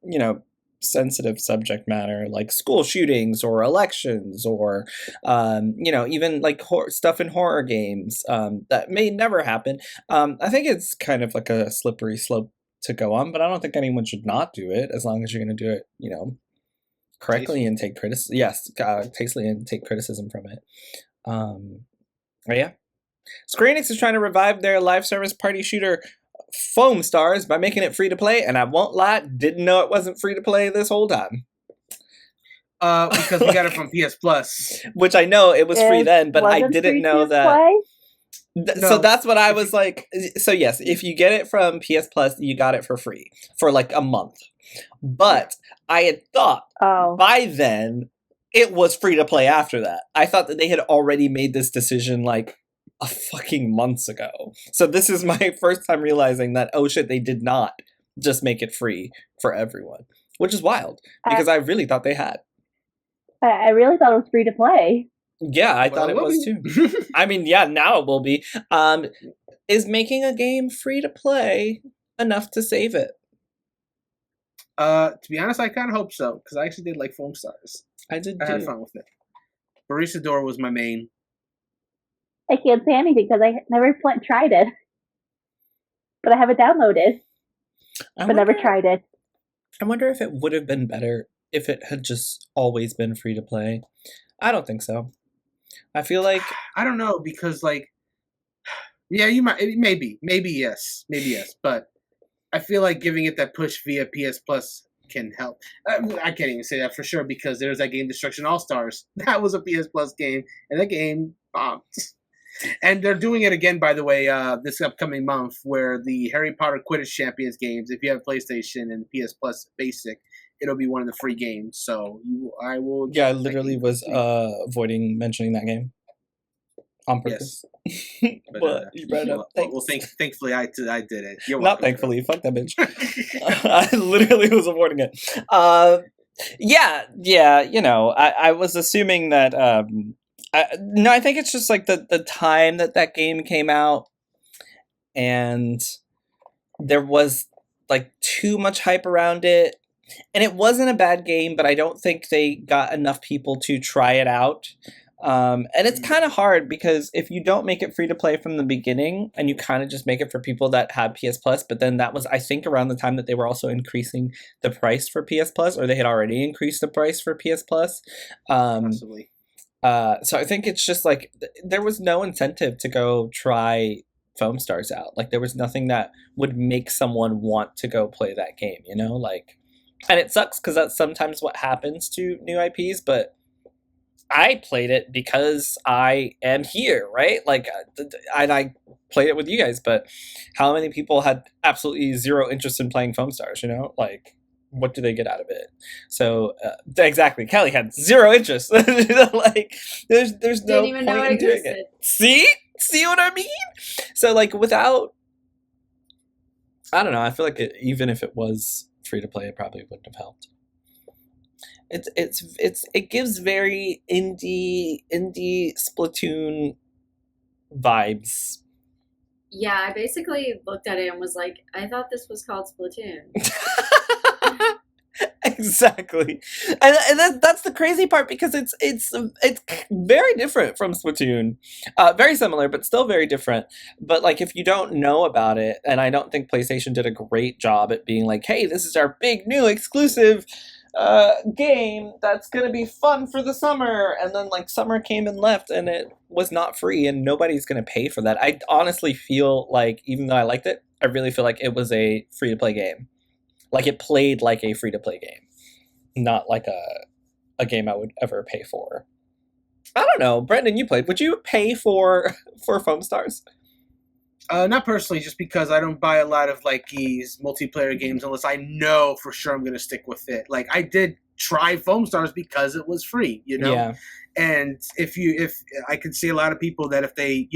sensitive subject matter like school shootings or elections or even like stuff in horror games that may never happen, I think it's kind of like a slippery slope to go on, but I don't think anyone should not do it as long as you're going to do it correctly and take criticism. Yes, tastefully and take criticism from it. But yeah, Square Enix is trying to revive their live service party shooter Foam Stars by making it free to play, and I won't lie, didn't know it wasn't free to play this whole time. Because we got it from PS Plus, which I know it was free then, but I didn't know that. So that's what I was like. So yes, if you get it from PS Plus, you got it for free for like a month. But I had thought by then it was free to play after that. I thought that they had already made this decision like a fucking months ago. So this is my first time realizing that, oh shit, they did not just make it free for everyone, which is wild because I really thought they had. I really thought it was free to play. Yeah, I thought it was too. I mean, yeah, now it will be. Is making a game free to play enough to save it? To be honest, I kind of hope so because I actually did like Foam Stars. I did too. I had fun with it. Barista Door was my main. I can't say anything because I never tried it. But I have it downloaded. But never tried it. I wonder if it would have been better if it had just always been free to play. I don't think so. I feel like... I don't know, because, like... Yeah, you might... Maybe yes. But I feel like giving it that push via PS Plus can help. I can't even say that for sure, because there's that game Destruction All-Stars. That was a PS Plus game, and that game bombed. And they're doing it again, by the way, this upcoming month, where the Harry Potter Quidditch Champions games, if you have PlayStation and PS Plus Basic, it'll be one of the free games. So I will. Yeah, I literally was avoiding mentioning that game On purpose. Yes. But, Well, you brought it up. Thankfully, I did it. You're Not welcome. thankfully. Fuck that bitch. I literally was avoiding it. Yeah. You know, I was assuming that. I think it's just like the time that game came out, and there was like too much hype around it, and it wasn't a bad game, but I don't think they got enough people to try it out. And it's kind of hard because if you don't make it free to play from the beginning and you kind of just make it for people that have PS Plus, but then that was, I think, around the time that they were also increasing the price for PS Plus, or they had already increased the price for PS Plus. Possibly. So I think it's just like there was no incentive to go try Foam Stars out. Like there was nothing that would make someone want to go play that game, you know? Like, and it sucks because that's sometimes what happens to new IPs, but I played it because I am here, right? Like, and I played it with you guys, but how many people had absolutely zero interest in playing Foam Stars, you know? Like, what do they get out of it? So, exactly, Kelly had zero interest. Like, there's no Didn't even point know it in doing existed. it. See what I mean? So, like, without, I don't know, I feel like even if it was free to play, it probably wouldn't have helped. It gives very indie Splatoon vibes. Yeah, I basically looked at it and was like, I thought this was called Splatoon. Exactly, and that's the crazy part because it's very different from Splatoon, very similar but still very different. But like if you don't know about it, and I don't think PlayStation did a great job at being like, hey, this is our big new exclusive game that's gonna be fun for the summer, and then like summer came and left and it was not free and nobody's gonna pay for that. I honestly feel like, even though I liked it, I really feel like it was a free to play game. Like it played like a free to play game, not like a game I would ever pay for. I don't know, Brendan, you played. Would you pay for Foam Stars? Not personally, just because I don't buy a lot of like these multiplayer games unless I know for sure I'm gonna stick with it. Like I did try Foam Stars because it was free, you know. Yeah. And if I could see a lot of people that if they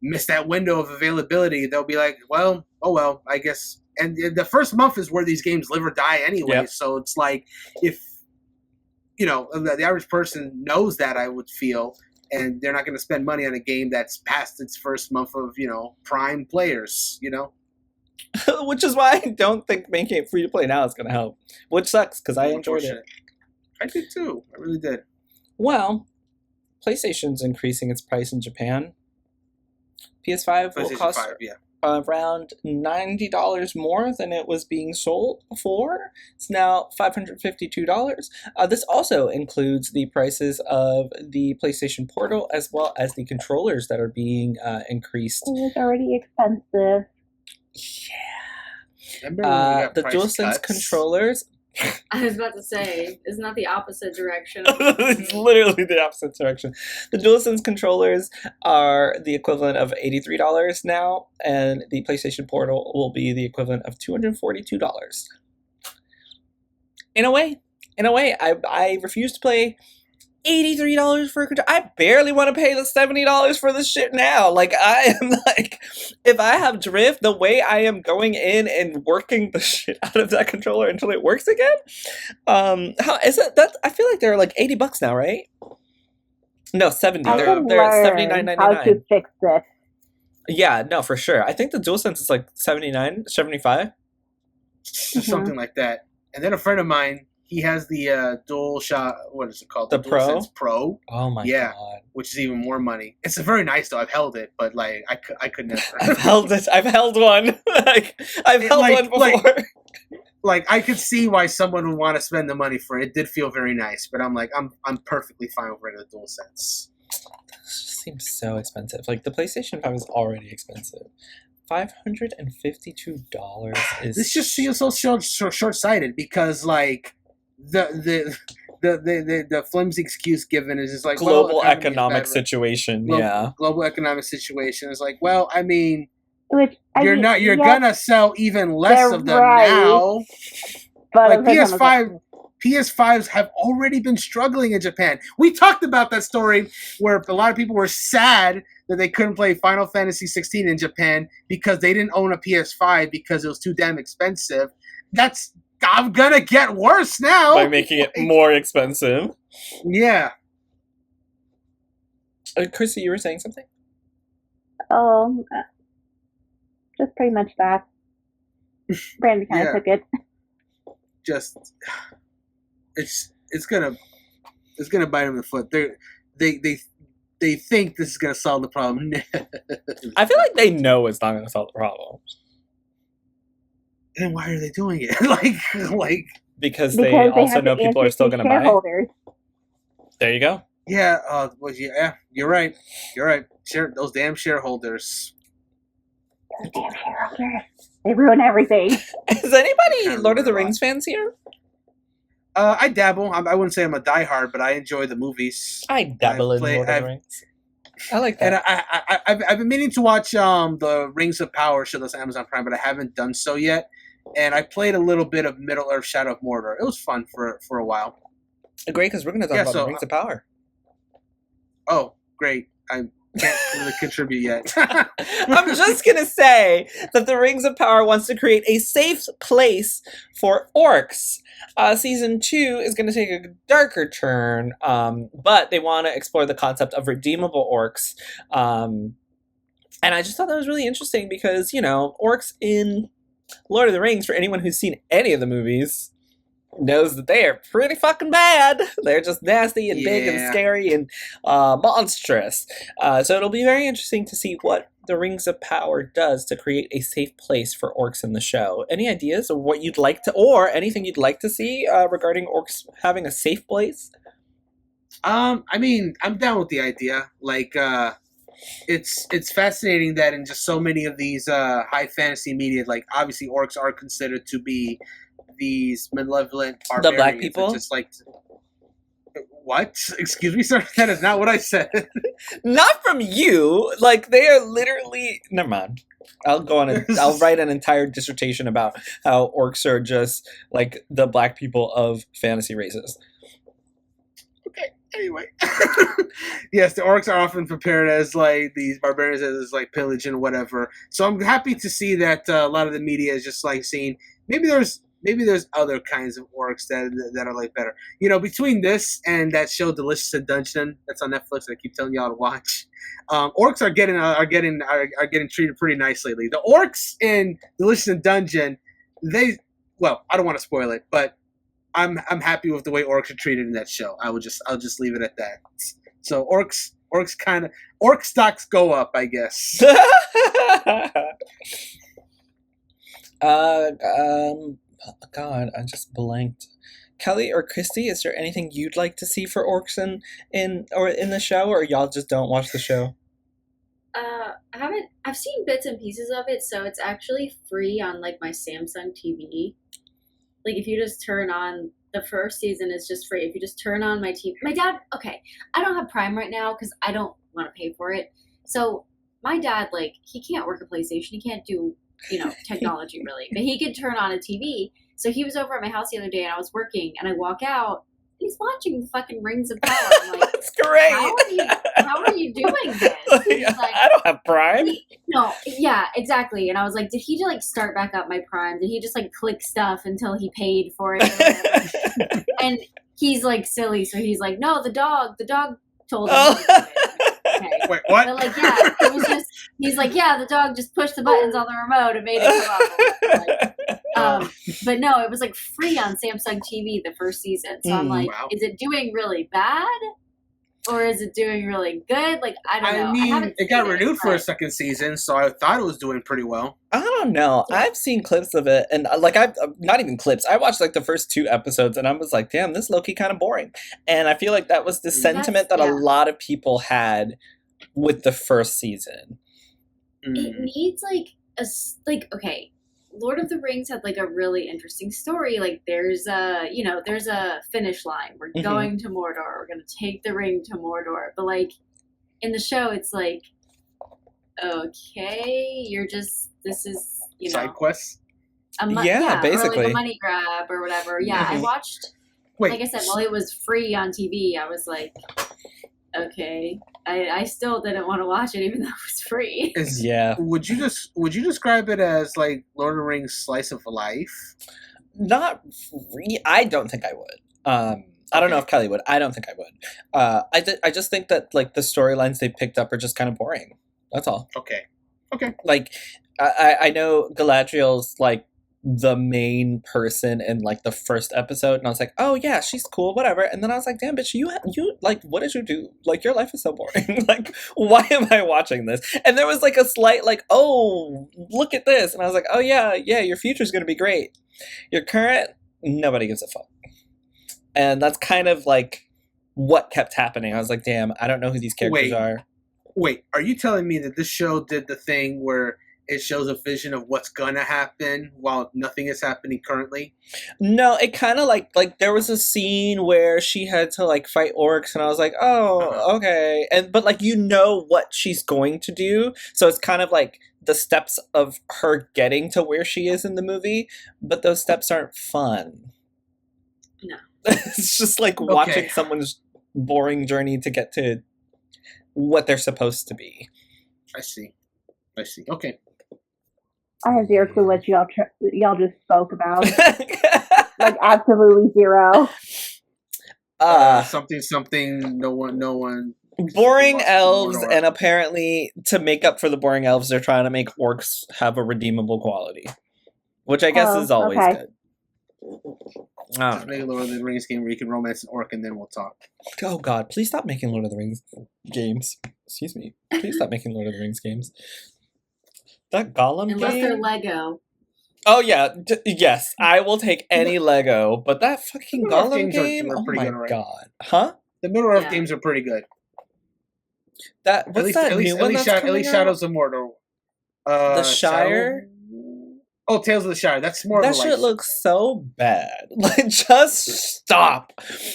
miss that window of availability, they'll be like, well, oh well, I guess. And the first month is where these games live or die anyway. Yep. So it's like if the average person knows that, I would feel. And they're not going to spend money on a game that's past its first month of, prime players, Which is why I don't think making it free to play now is going to help. Which sucks, because I enjoyed it. I did too. I really did. Well, PlayStation's increasing its price in Japan. PS5 will cost around $90 more than it was being sold before. It's now $552. This also includes the prices of the PlayStation Portal as well as the controllers that are being increased. It was already expensive. Yeah. The DualSense controllers. I was about to say, isn't that the opposite direction? It's literally the opposite direction. The DualSense controllers are the equivalent of $83 now, and the PlayStation Portal will be the equivalent of $242. In a way, I refuse to pay $83 for a controller. I barely want to pay the $70 for this shit now. Like, I am like, if I have drift, the way I am going in and working the shit out of that controller until it works again. How is it that I feel like they're like $80 now, right? No, 70. They're $79.99. How to fix this? Yeah, no, for sure. I think the DualSense is like $79, $75. Something like that. And then a friend of mine, he has the DualShock, what is it called? The Pro? DualSense Pro. Oh my god. Which is even more money. It's very nice though. I've held it, but like I could never. I've held it. I've held one. I've held one before. Like I could see why someone would want to spend the money for it. It did feel very nice, but I'm like I'm perfectly fine with regular DualSense. This just seems so expensive. Like the PlayStation 5 is already expensive. $552 is. This just feels so short-sighted because like. The flimsy excuse given is just like global economic situation. Global economic situation is like, well, I mean, you're gonna sell even less of them now. But like PS5s have already been struggling in Japan. We talked about that story where a lot of people were sad that they couldn't play Final Fantasy 16 in Japan because they didn't own a PS5 because it was too damn expensive. I'm gonna get worse now by making it more expensive. Yeah. Chrissy, you were saying something? Oh, just pretty much that. Brandy kind of took it. Just, it's gonna bite them in the foot. They think this is gonna solve the problem. I feel like they know it's not gonna solve the problem. Then why are they doing it? like because they also know people are still gonna buy. There you go. Yeah. Well, yeah. You're right. Those damn shareholders. They ruin everything. Is anybody Lord of the Rings fans here? I dabble. I wouldn't say I'm a diehard, but I enjoy the movies. I dabble in Lord of the Rings. I like that. And I've been meaning to watch the Rings of Power show that's on Amazon Prime, but I haven't done so yet. And I played a little bit of Middle Earth: Shadow of Mordor. It was fun for a while. Great, because we're going to talk about the Rings of Power. Oh, great. I can't really contribute yet. I'm just going to say that the Rings of Power wants to create a safe place for orcs. Season 2 is going to take a darker turn, but they want to explore the concept of redeemable orcs. And I just thought that was really interesting because, orcs in Lord of the Rings, for anyone who's seen any of the movies, knows that they are pretty fucking bad. They're just nasty and big and scary and monstrous. So it'll be very interesting to see what the Rings of Power does to create a safe place for orcs in the show. Any ideas of what you'd like to, or anything you'd like to see regarding orcs having a safe place? I mean, I'm down with the idea. It's fascinating that in just so many of these high fantasy media, obviously orcs are considered to be these malevolent barbarians. The black people? Just what? Excuse me, sir? That is not what I said. Not from you. They are literally... Never mind. I'll write an entire dissertation about how orcs are just, the black people of fantasy races. Okay, anyway. Yes, the orcs are often prepared as, these barbarians as, pillage and whatever. So I'm happy to see that a lot of the media is just, seeing... Maybe there's other kinds of orcs that are better. Between this and that show Delicious in Dungeon that's on Netflix that I keep telling y'all to watch, orcs are getting treated pretty nice lately. The orcs in Delicious in Dungeon, I don't want to spoil it, but I'm happy with the way orcs are treated in that show. I'll just leave it at that. So orc stocks go up, I guess. God, I just blanked. Kelly or Christy, is there anything you'd like to see for orcs in the show, or y'all just don't watch the show? I've seen bits and pieces of it, so it's actually free on my Samsung TV. If you just turn on the first season, is just free. If you just turn on my TV, my dad. Okay, I don't have Prime right now because I don't want to pay for it. So my dad, he can't work a PlayStation. He can't do technology really, but he could turn on a TV. So he was over at my house the other day, and I was working, and I walk out. He's watching the fucking Rings of Power. I'm like, that's great. How are you doing this? I don't have Prime. Yeah, exactly. And I was like, did he just start back up my Prime? Did he just click stuff until he paid for it? Or whatever? And he's silly, so he's like, no, the dog told him. Okay. Wait, what? But it was just. He's like, yeah, the dog just pushed the buttons on the remote and made it come up. But no, it was free on Samsung TV the first season. So I'm like, wow. Is it doing really bad? Or is it doing really good? I don't know. I mean, it got renewed for a second season, so I thought it was doing pretty well. I don't know. Yeah. I've seen clips of it, and I've not even clips. I watched the first 2 episodes, and I was like, damn, this low-key kind of boring. And I feel like that was the sentiment that a lot of people had with the first season. It needs okay, Lord of the Rings had a really interesting story. There's a finish line. We're going to Mordor. We're gonna take the ring to Mordor. But in the show, it's okay, this is side quests. Basically or a money grab or whatever. Yeah, I watched Wait, like I said, while it was free on TV, I was like, okay. I still didn't want to watch it even though it was free. Yeah. Would you describe it as like Lord of the Rings slice of life? Not I don't think I would. I don't know if Kelly would. I don't think I would. I just think that like the storylines they picked up are just kind of boring. That's all. Okay. Like I know Galadriel's like the main person in like the first episode, and I was like, oh yeah, she's cool, whatever. And then I was like, damn bitch, you like, what did you do? Like, your life is so boring. Like, why am I watching this? And there was like a slight like, oh, look at this, and I was like, oh yeah, your future's gonna be great. Your current, nobody gives a fuck. And that's kind of like what kept happening. I was like, damn, I don't know who these characters are. Wait, are you telling me that this show did the thing where it shows a vision of what's gonna happen while nothing is happening currently? No, it kind of like there was a scene where she had to like fight orcs, and I was like, oh, okay. But like, you know what she's going to do, so it's kind of like the steps of her getting to where she is in the movie, but those steps aren't fun. No. It's just like watching someone's boring journey to get to what they're supposed to be. I see. Okay. I have zero clue what y'all just spoke about. Like, absolutely zero. Something. No one. Boring elves, and apparently to make up for the boring elves, they're trying to make orcs have a redeemable quality, which I guess is always good. Make a Lord of the Rings game where you can romance an orc, and then we'll talk. Oh God! Please stop making Lord of the Rings games. Excuse me. Please stop making Lord of the Rings games. That Gollum Unless game? they're Lego. Oh yeah, yes, I will take any Lego, but that fucking Gollum game? Are oh pretty my good, right? God! Huh? The Middle Earth games are pretty good. At least Shadows of Mordor. The Shire. Tales of the Shire. That's more. That shit looks so bad. Like, just stop.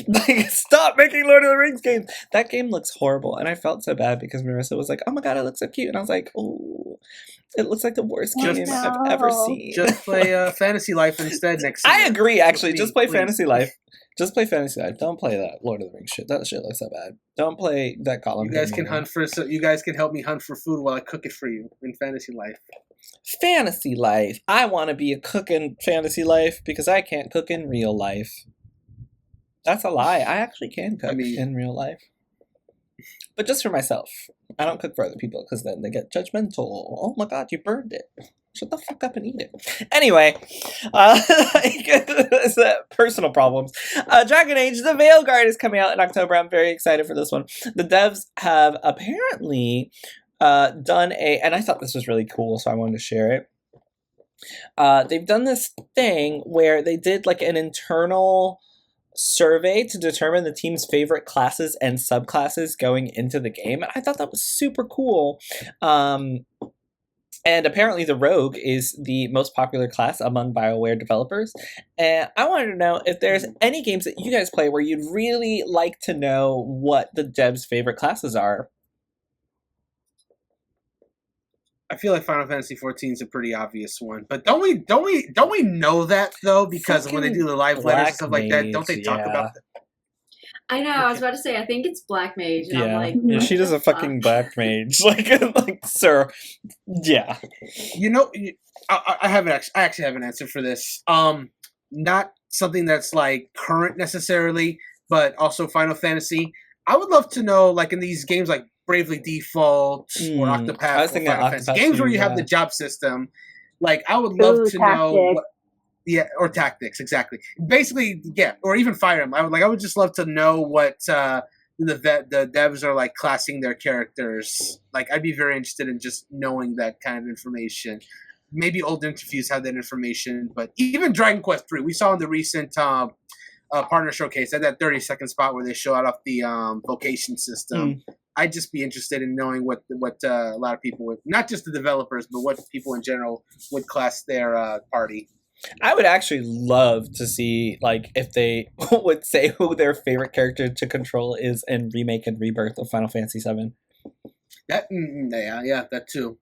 Like, stop making Lord of the Rings games. That game looks horrible, and I felt so bad because Marissa was like, "Oh my God, it looks so cute," and I was like, "Oh, it looks like the worst game I've ever seen." Just play Fantasy Life instead next season. I agree. Actually, just play please. Fantasy Life. Just play Fantasy Life. Don't play that Lord of the Rings shit. That shit looks so bad. Don't play that Gollum. You guys can you guys can help me hunt for food while I cook it for you in Fantasy Life. Fantasy Life. I want to be a cook in Fantasy Life because I can't cook in real life. That's a lie. I actually can cook in real life. But just for myself. I don't cook for other people because then they get judgmental. Oh my God, you burned it. Shut the fuck up and eat it. Anyway, personal problems. Dragon Age, the Veilguard is coming out in October. I'm very excited for this one. The devs have apparently done and I thought this was really cool, so I wanted to share it. They've done this thing where they did like an internal survey to determine the team's favorite classes and subclasses going into the game. And I thought that was super cool. And apparently the Rogue is the most popular class among BioWare developers. And I wanted to know if there's any games that you guys play where you'd really like to know what the devs' favorite classes are. I feel like Final Fantasy 14 is a pretty obvious one, but don't we know that though? Because fucking when they do the live letters and stuff like that, don't they talk about that? I know. I was about to say. I think it's Black Mage. And I'm like, yeah, she does a fucking Black Mage. Like, sir, yeah. You know, I actually have an answer for this. Not something that's like current necessarily, but also Final Fantasy. I would love to know, like in these games, like Bravely Default or Octopath or Final Fantasy games where you have the job system. Like, I would love to know. Or Tactics, exactly. Basically, yeah, or even Fire Emblem. I would just love to know what the devs are like classing their characters. Like, I'd be very interested in just knowing that kind of information. Maybe old interviews have that information, but even Dragon Quest III, we saw in the recent partner showcase at that 30-second spot where they showed off the vocation system. I'd just be interested in knowing what a lot of people would, not just the developers, but what people in general would class their party. I would actually love to see, like, if they would say who their favorite character to control is in Remake and Rebirth of Final Fantasy VII. That that too.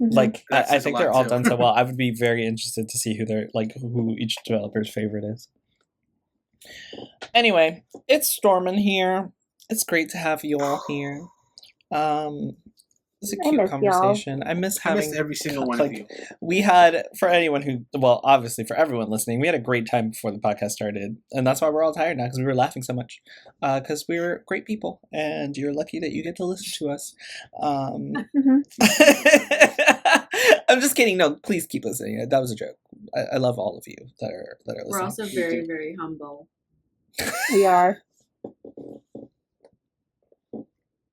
Like, I think they're all done so well. I would be very interested to see who each developer's favorite is. Anyway, it's storming here. It's great to have you all here. It's a cute conversation. Y'all. I miss having every single one of you. We had, for anyone who, well, obviously for everyone listening, we had a great time before the podcast started, and that's why we're all tired now, because we were laughing so much. Because we were great people, and you're lucky that you get to listen to us. I'm just kidding. No, please keep listening. That was a joke. I love all of you that are listening. We're also very, very humble. We are.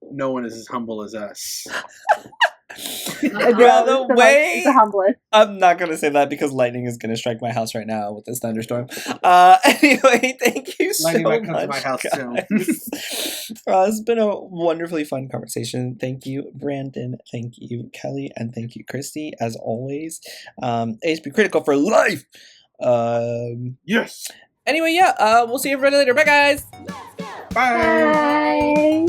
No one is as humble as us. By the way, I'm not going to say that because lightning is going to strike my house right now with this thunderstorm. Anyway, thank you so much, come to my house soon. It's been a wonderfully fun conversation. Thank you, Brandon. Thank you, Kelly. And thank you, Christy, as always. HP Critical for life! Yes! Anyway, yeah, we'll see everybody later. Bye, guys! Bye! Bye.